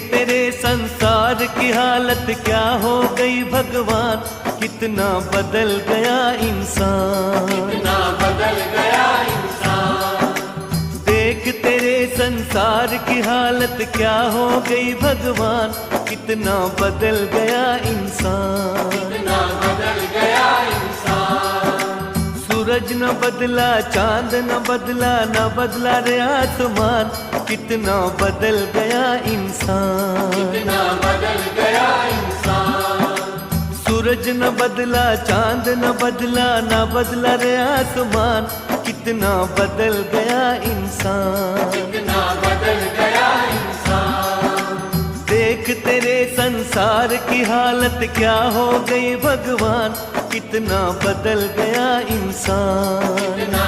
तेरे संसार की हालत क्या हो गई भगवान, कितना बदल गया इंसान, कितना बदल गया इंसान। देख तेरे संसार की हालत क्या हो गई भगवान, कितना बदल गया इंसान, कितना बदल गया इंसान। सूरज न बदला, चांद न बदला, न बदला रे आसमान, कितना बदल गया इंसान, कितना बदल गया इंसान। सूरज न बदला, चांद न बदला, न बदला रे आसमान, कितना बदल गया इंसान, कितना बदल गया इंसान। देख तेरे संसार की हालत क्या हो गई भगवान, कितना बदल गया इंसान, कितना